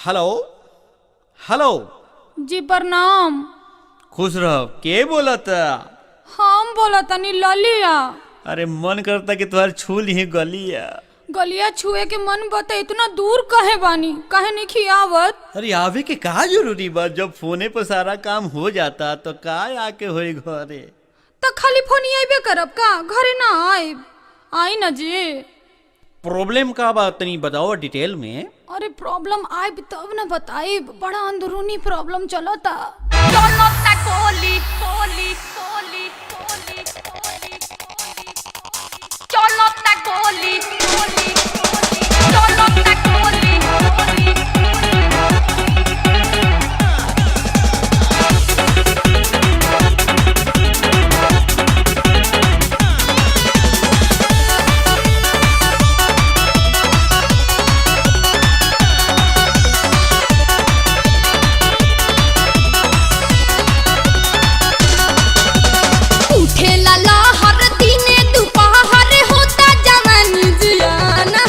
Hello hello. जी प्रणाम। खुश रहो। के बोला था? हम बोला तनी ललिया। अरे मन करता कि तुम्हारे छू ली गलिया। गलिया छुए के मन बता इतना दूर कहे बानी, कहे नहीं खियावत। अरे आवे के का जरूरी बा? जब फोने पर सारा काम हो जाता तो का आके होई घरे। तो खाली फोन आइबे करब का, घरे ना आइब? आई ना जी। प्रॉब्लम का बात तनी बताओ डिटेल में। अरे प्रॉब्लम आइब तब ना बताइब, बड़ा अंदरूनी प्रॉब्लम चलता। कोली कोली कोली कोली कोली चलो ता कोली कोली चलो ता कोली कोली उठेला लहर दिने दुपहर होता जवानी जियाना।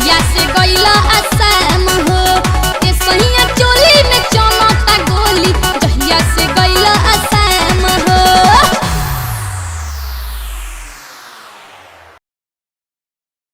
जहिया से गइला